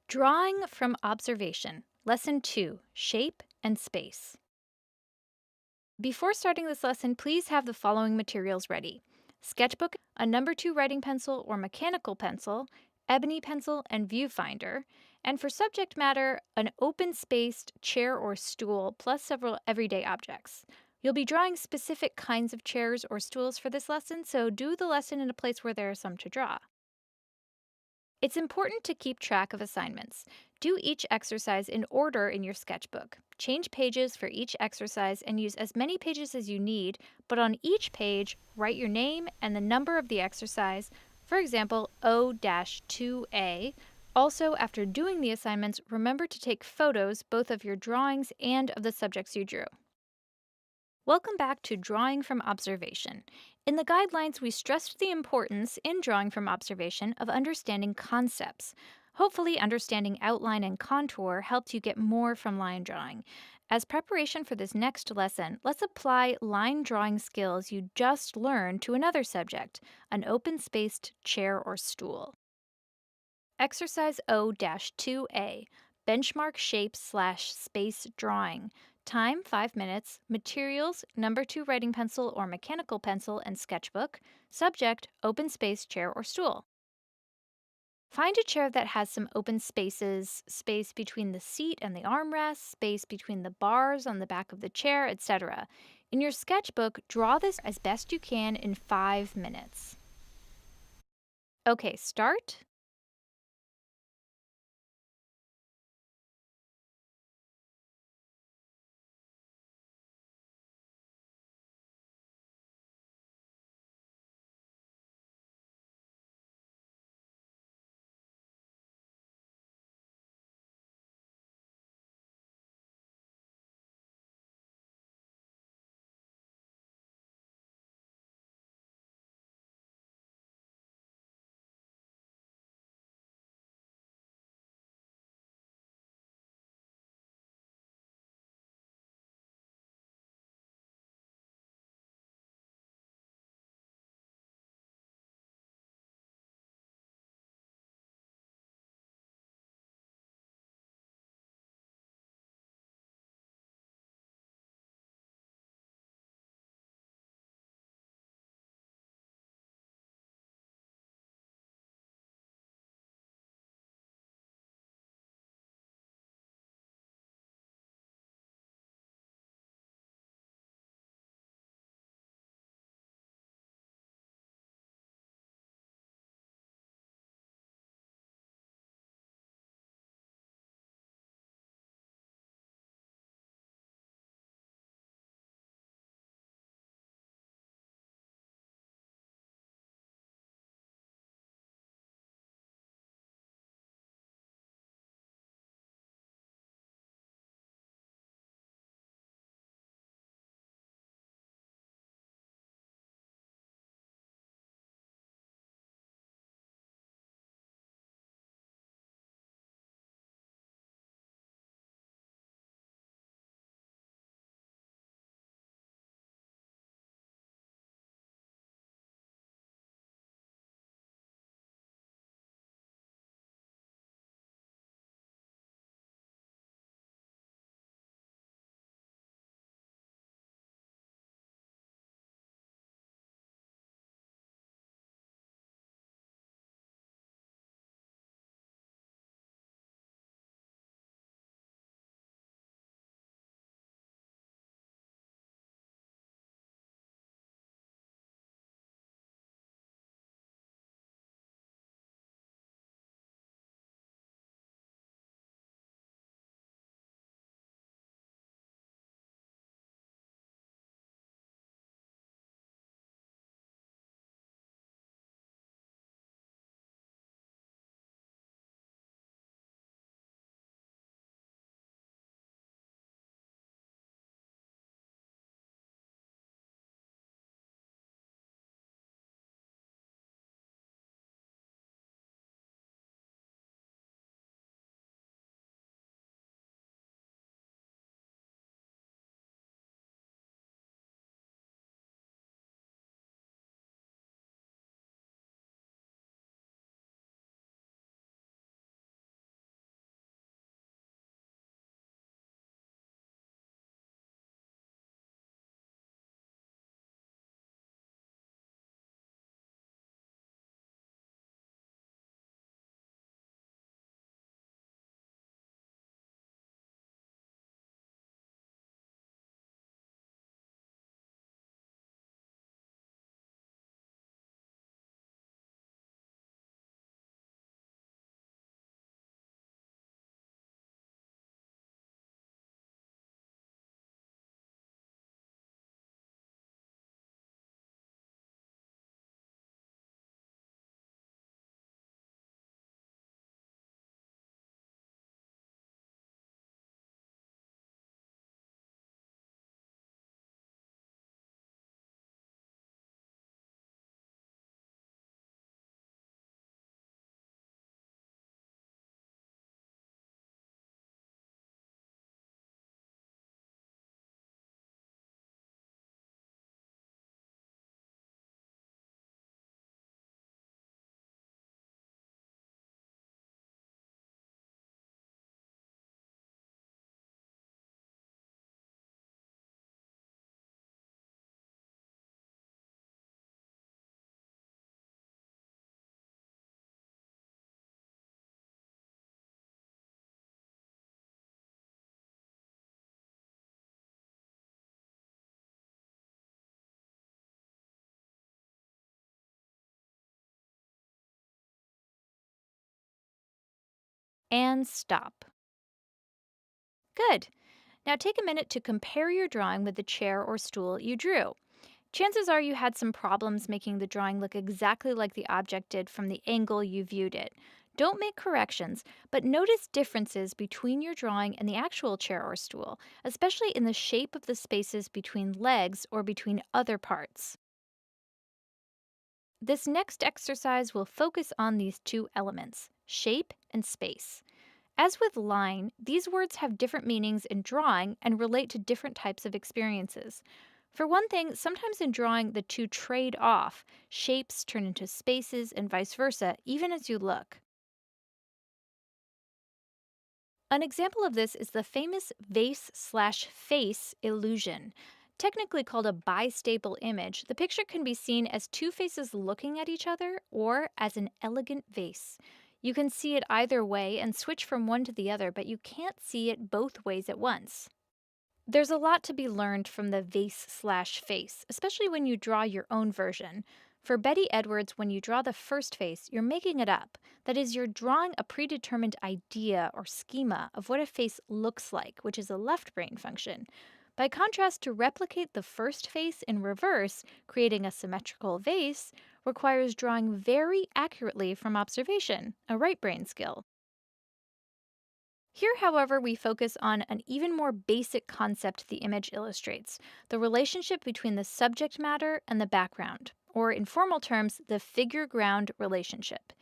Drawing from Observation, Lesson 2, Shape and Space. Before starting this lesson, please have the following materials ready: sketchbook, a number 2 writing pencil or mechanical pencil, ebony pencil, and viewfinder. And for subject matter, an open spaced chair or stool plus several everyday objects. You'll be drawing specific kinds of chairs or stools for this lesson, so do the lesson in a place where there are some to draw. It's important to keep track of assignments. Do each exercise in order in your sketchbook. Change pages for each exercise and use as many pages as you need, but on each page, write your name and the number of the exercise, for example, O-2A. Also, after doing the assignments, remember to take photos both of your drawings and of the subjects you drew. Welcome back to Drawing from Observation. In the guidelines, we stressed the importance in drawing from observation of understanding concepts. Hopefully, understanding outline and contour helped you get more from line drawing. As preparation for this next lesson, let's apply line drawing skills you just learned to another subject, an open spaced chair or stool. Exercise O-2A, benchmark shape/space drawing. Time 5 minutes. Materials number 2 writing pencil or mechanical pencil and sketchbook. Subject open space chair or stool. Find a chair that has some open spaces, space between the seat and the armrest, space between the bars on the back of the chair, etc. In your sketchbook, draw this as best you can in 5 minutes. Okay, start. And stop. Good. Now take a minute to compare your drawing with the chair or stool you drew. Chances are you had some problems making the drawing look exactly like the object did from the angle you viewed it. Don't make corrections, but notice differences between your drawing and the actual chair or stool, especially in the shape of the spaces between legs or between other parts. This next exercise will focus on these two elements, shape and space. As with line, these words have different meanings in drawing and relate to different types of experiences. For one thing, sometimes in drawing, the two trade off. Shapes turn into spaces and vice versa, even as you look. An example of this is the famous vase/face illusion. Technically called a bistable image, the picture can be seen as two faces looking at each other or as an elegant vase. You can see it either way and switch from one to the other, but you can't see it both ways at once. There's a lot to be learned from the vase/face, especially when you draw your own version. For Betty Edwards, when you draw the first face, you're making it up. That is, you're drawing a predetermined idea or schema of what a face looks like, which is a left brain function. By contrast, to replicate the first face in reverse, creating a symmetrical vase, requires drawing very accurately from observation, a right brain skill. Here, however, we focus on an even more basic concept the image illustrates, the relationship between the subject matter and the background, or in formal terms, the figure ground relationship.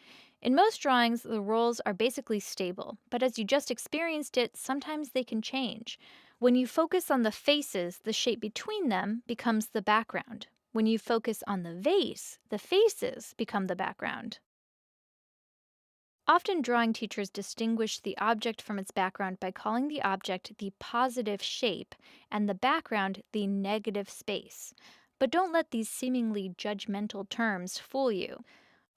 In most drawings, the roles are basically stable, but as you just experienced it, sometimes they can change. When you focus on the faces, the shape between them becomes the background. When you focus on the vase, the faces become the background. Often, drawing teachers distinguish the object from its background by calling the object the positive shape and the background the negative space. But don't let these seemingly judgmental terms fool you.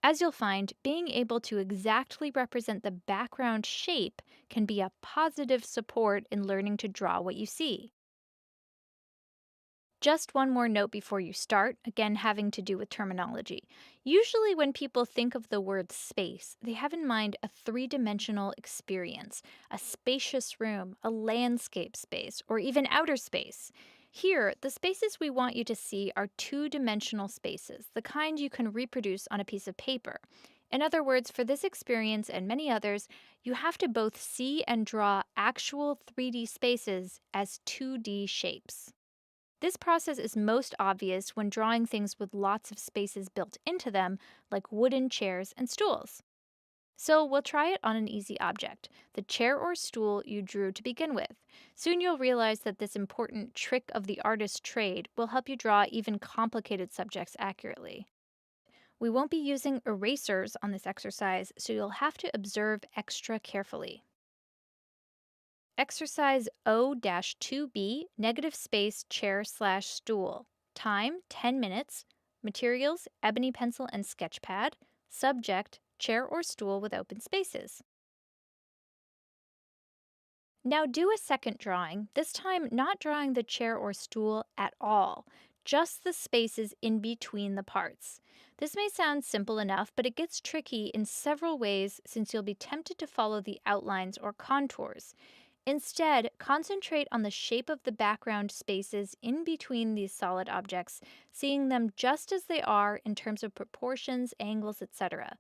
As you'll find, being able to exactly represent the background shape can be a positive support in learning to draw what you see. Just one more note before you start, again having to do with terminology. Usually, when people think of the word space, they have in mind a three-dimensional experience, a spacious room, a landscape space, or even outer space. Here, the spaces we want you to see are two-dimensional spaces, the kind you can reproduce on a piece of paper. In other words, for this experience and many others, you have to both see and draw actual 3D spaces as 2D shapes. This process is most obvious when drawing things with lots of spaces built into them, like wooden chairs and stools. So we'll try it on an easy object, the chair or stool you drew to begin with. Soon you'll realize that this important trick of the artist's trade will help you draw even complicated subjects accurately. We won't be using erasers on this exercise, so you'll have to observe extra carefully. Exercise O-2B, negative space chair/stool. Time 10 minutes. Materials ebony pencil and sketch pad. Subject chair or stool with open spaces. Now do a second drawing, this time not drawing the chair or stool at all, just the spaces in between the parts. This may sound simple enough, but it gets tricky in several ways since you'll be tempted to follow the outlines or contours. Instead, concentrate on the shape of the background spaces in between these solid objects, seeing them just as they are in terms of proportions, angles, etc.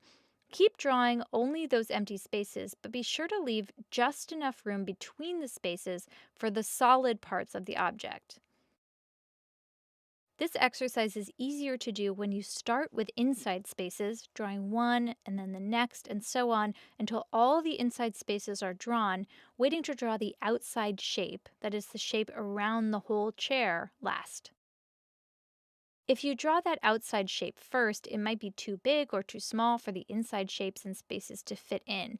Keep drawing only those empty spaces, but be sure to leave just enough room between the spaces for the solid parts of the object. This exercise is easier to do when you start with inside spaces, drawing one and then the next and so on until all the inside spaces are drawn, waiting to draw the outside shape, that is the shape around the whole chair, last. If you draw that outside shape first, it might be too big or too small for the inside shapes and spaces to fit in.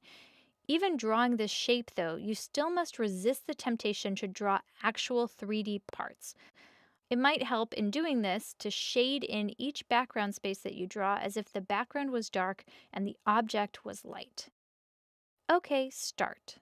Even drawing this shape, though, you still must resist the temptation to draw actual 3D parts. It might help in doing this to shade in each background space that you draw as if the background was dark and the object was light. Okay, start.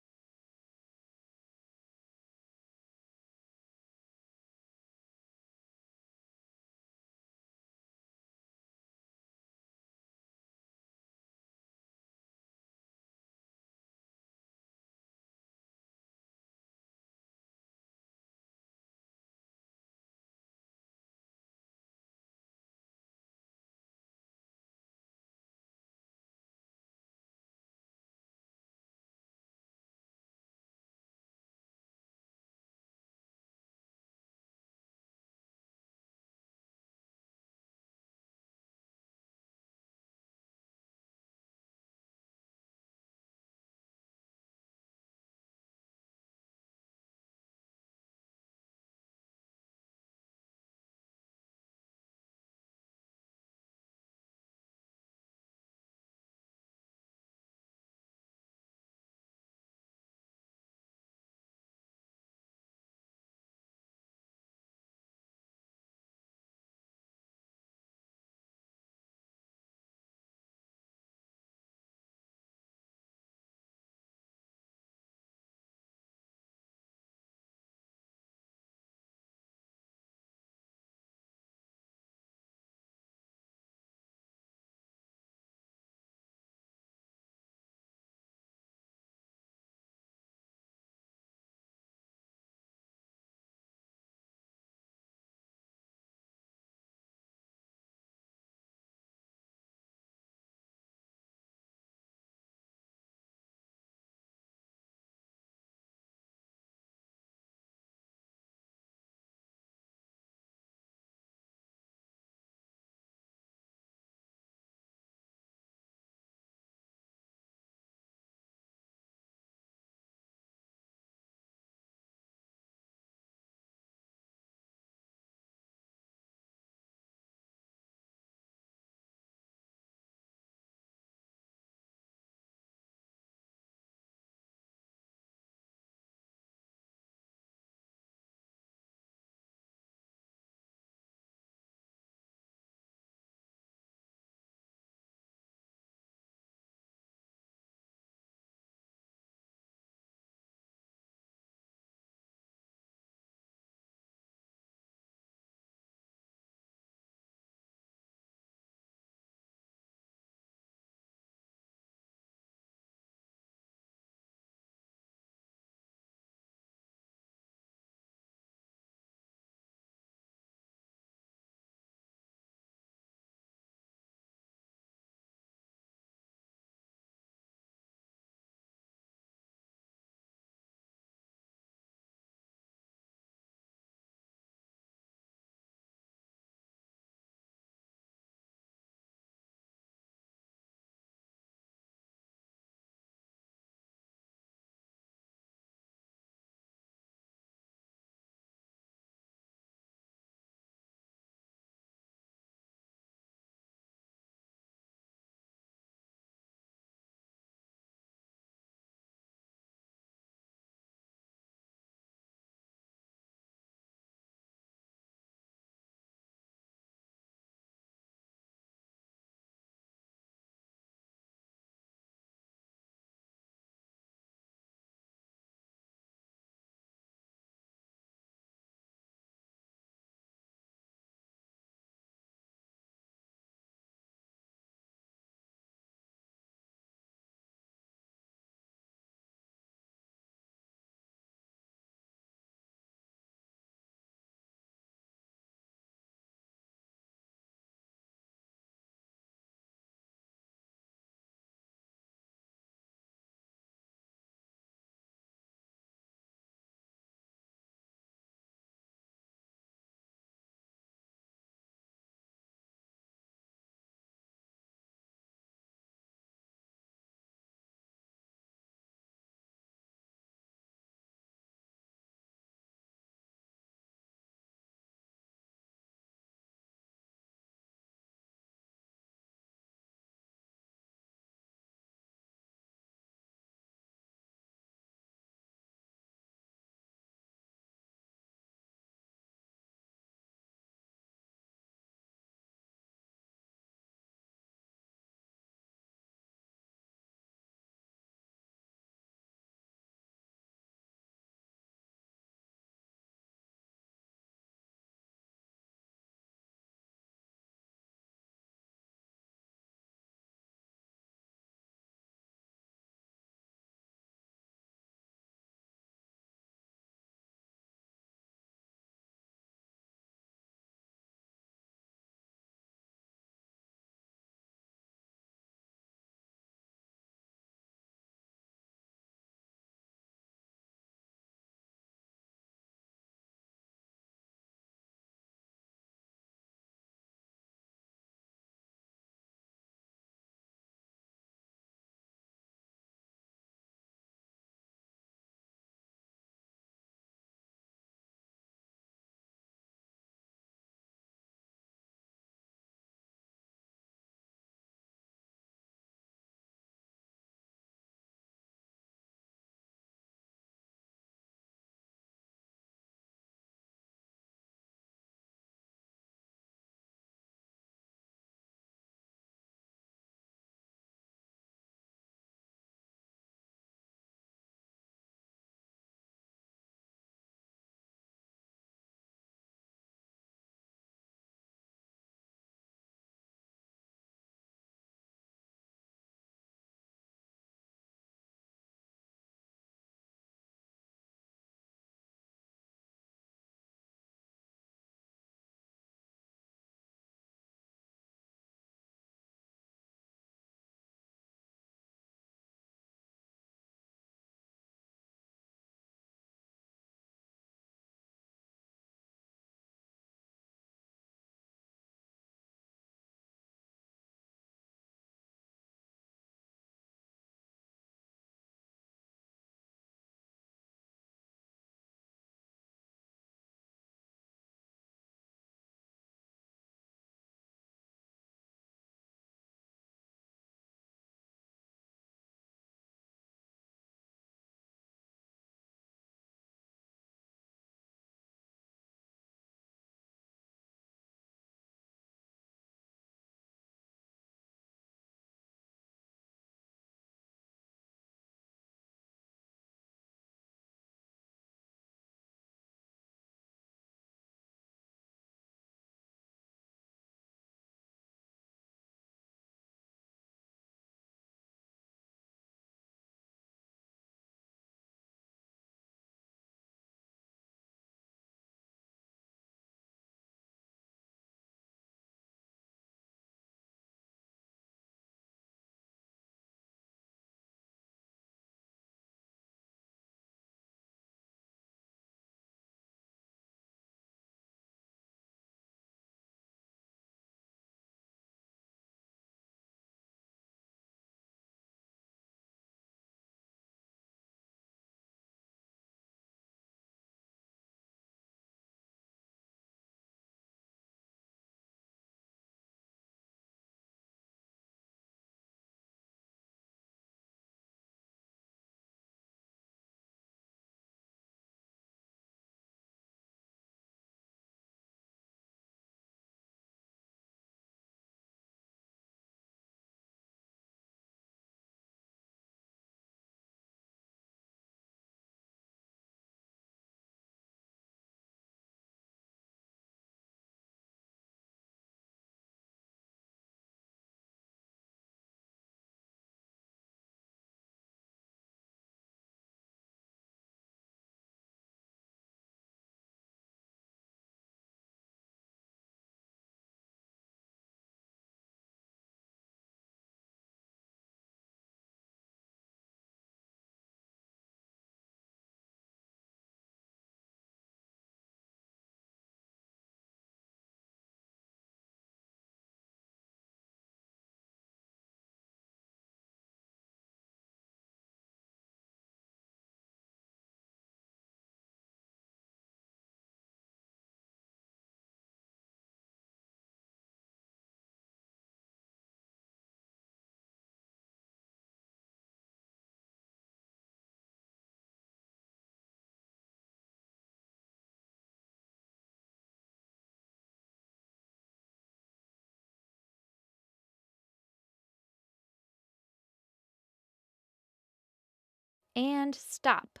and stop.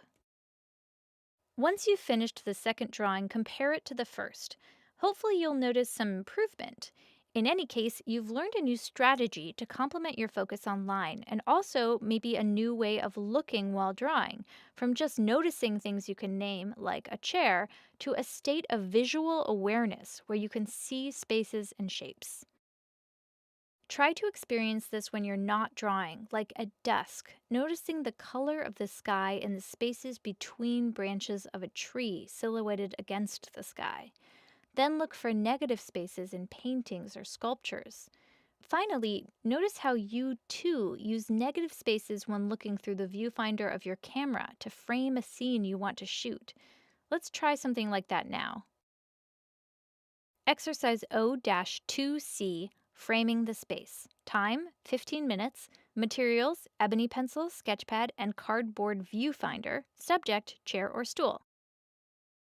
Once you've finished the second drawing, compare it to the first. Hopefully, you'll notice some improvement. In any case, you've learned a new strategy to complement your focus online and also maybe a new way of looking while drawing, from just noticing things you can name, like a chair, to a state of visual awareness where you can see spaces and shapes. Try to experience this when you're not drawing, like at dusk, noticing the color of the sky and the spaces between branches of a tree silhouetted against the sky. Then look for negative spaces in paintings or sculptures. Finally, notice how you too use negative spaces when looking through the viewfinder of your camera to frame a scene you want to shoot. Let's try something like that now. Exercise O-2C, Framing the Space. Time, 15 minutes. Materials, ebony pencil, sketchpad, and cardboard viewfinder. Subject, chair or stool.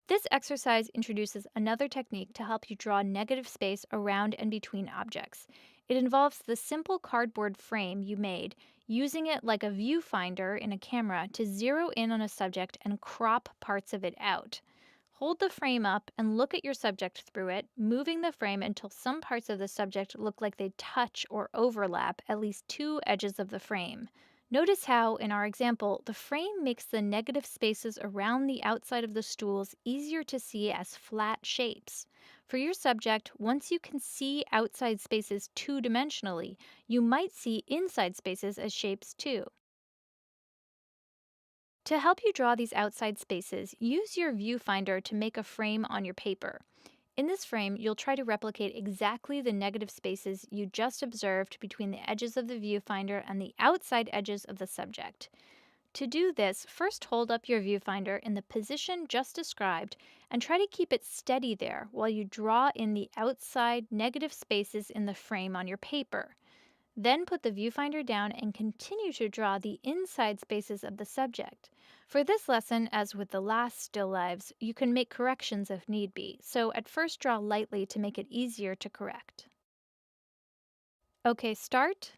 This exercise introduces another technique to help you draw negative space around and between objects. It involves the simple cardboard frame you made, using it like a viewfinder in a camera to zero in on a subject and crop parts of it out. Hold the frame up and look at your subject through it, moving the frame until some parts of the subject look like they touch or overlap at least two edges of the frame. Notice how, in our example, the frame makes the negative spaces around the outside of the stools easier to see as flat shapes. For your subject, once you can see outside spaces two-dimensionally, you might see inside spaces as shapes too. To help you draw these outside spaces, use your viewfinder to make a frame on your paper. In this frame, you'll try to replicate exactly the negative spaces you just observed between the edges of the viewfinder and the outside edges of the subject. To do this, first hold up your viewfinder in the position just described and try to keep it steady there while you draw in the outside negative spaces in the frame on your paper. Then put the viewfinder down and continue to draw the inside spaces of the subject. For this lesson, as with the last still lives, you can make corrections if need be, so at first draw lightly to make it easier to correct. Okay, start.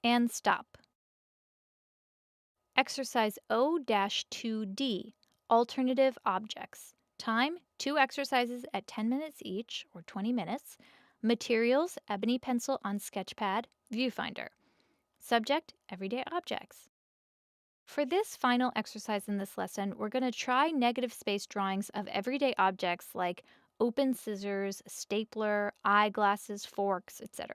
and stop. Exercise O-2D, Alternative Objects. Time, 2 exercises at 10 minutes each, or 20 minutes. Materials, ebony pencil on sketchpad, viewfinder. Subject, everyday objects. For this final exercise in this lesson, we're going to try negative space drawings of everyday objects like open scissors, stapler, eyeglasses, forks, etc.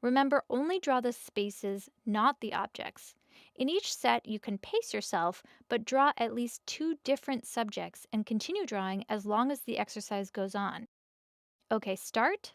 Remember, only draw the spaces, not the objects. In each set, you can pace yourself, but draw at least 2 different subjects and continue drawing as long as the exercise goes on. Okay, start.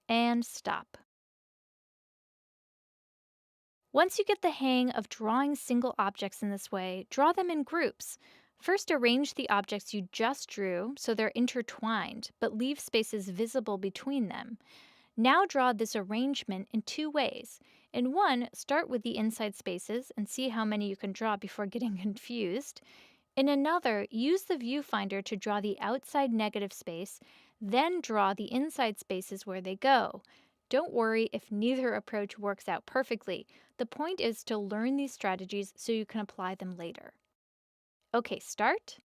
and stop. Once you get the hang of drawing single objects in this way, draw them in groups. First, arrange the objects you just drew so they're intertwined, but leave spaces visible between them. Now draw this arrangement in two ways. In one, start with the inside spaces and see how many you can draw before getting confused. In another, use the viewfinder to draw the outside negative space, then draw the inside spaces where they go. Don't worry if neither approach works out perfectly. The point is to learn these strategies so you can apply them later. Okay, start.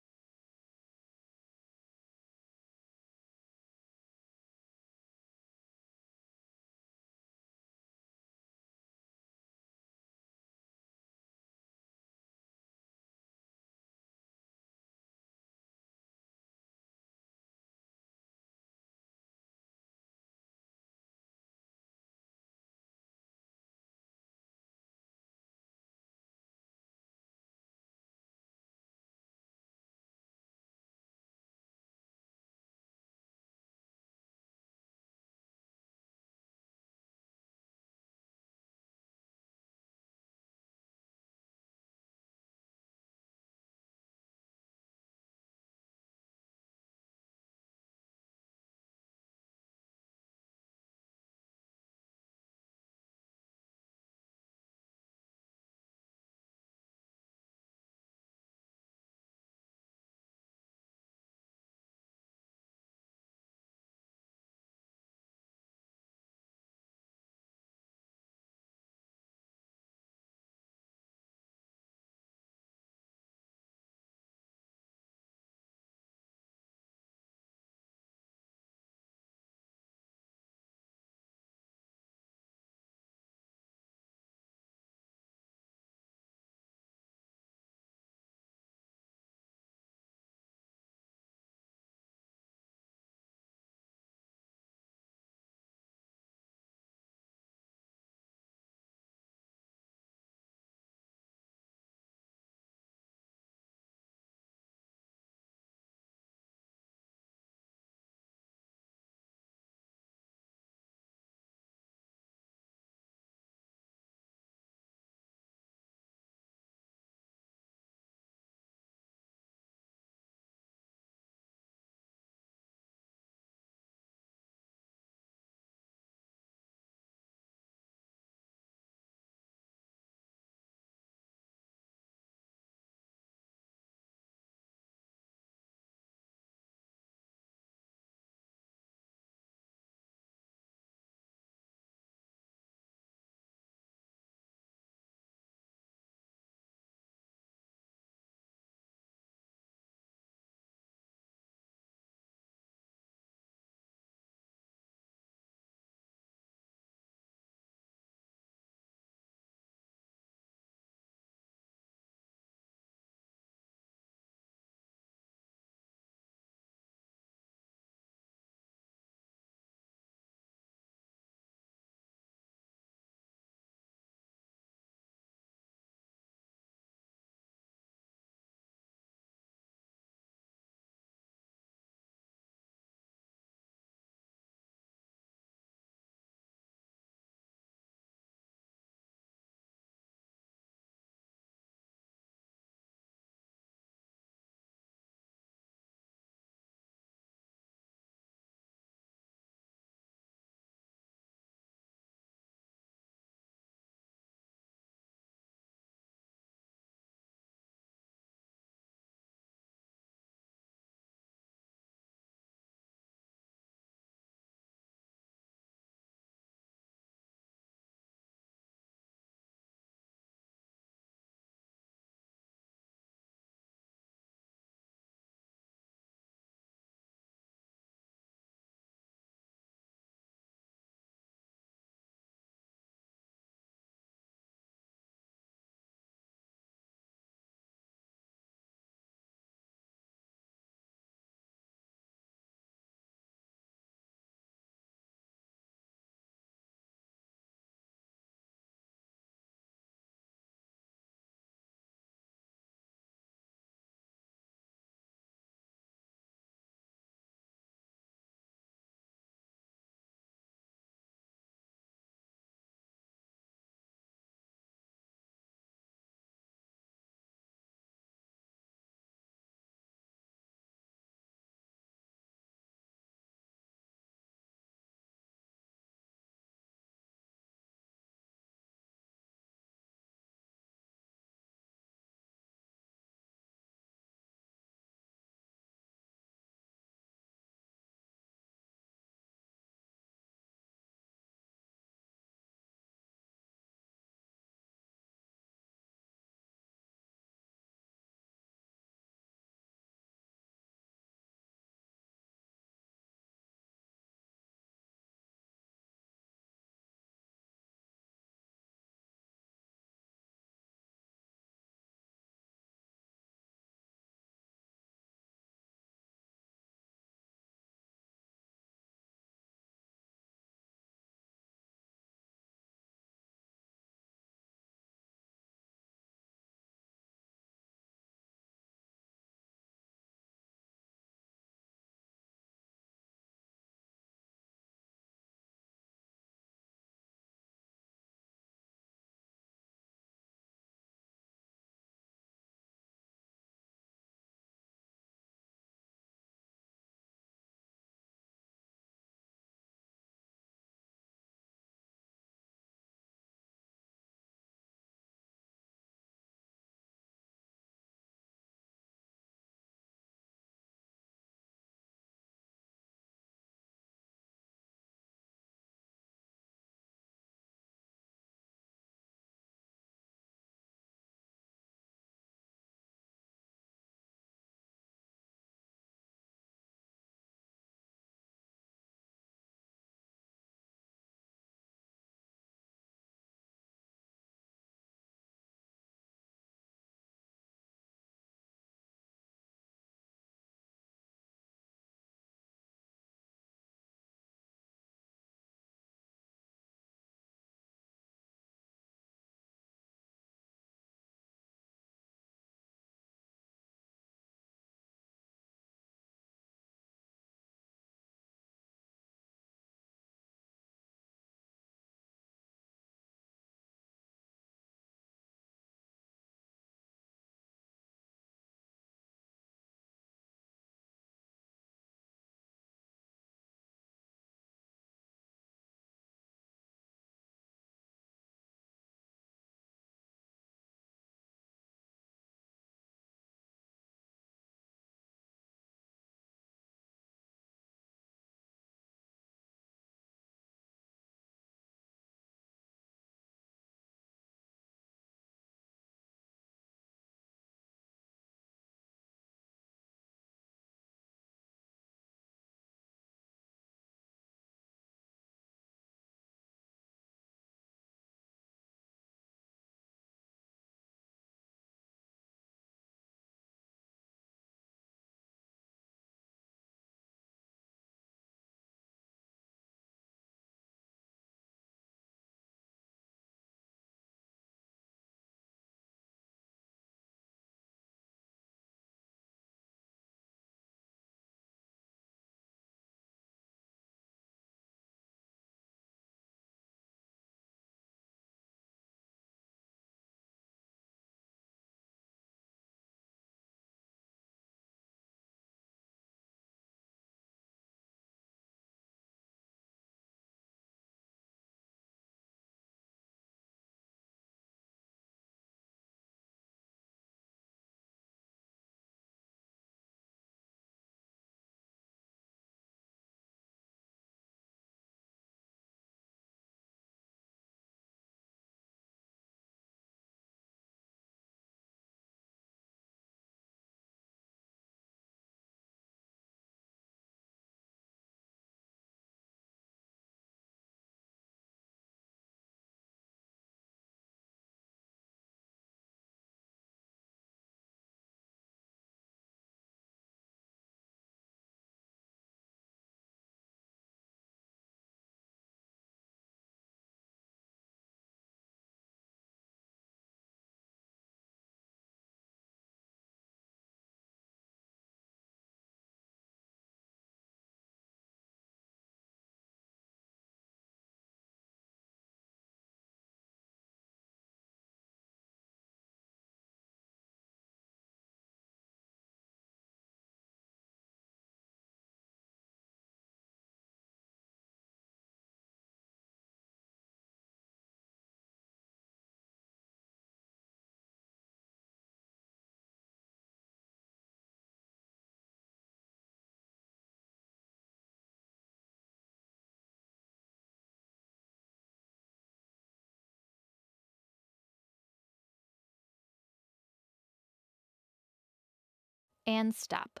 and stop.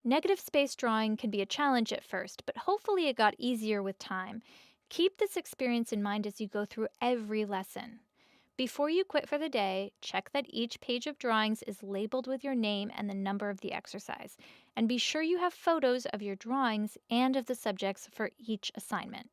Negative space drawing can be a challenge at first, but hopefully it got easier with time. Keep this experience in mind as you go through every lesson. Before you quit for the day, check that each page of drawings is labeled with your name and the number of the exercise. And be sure you have photos of your drawings and of the subjects for each assignment.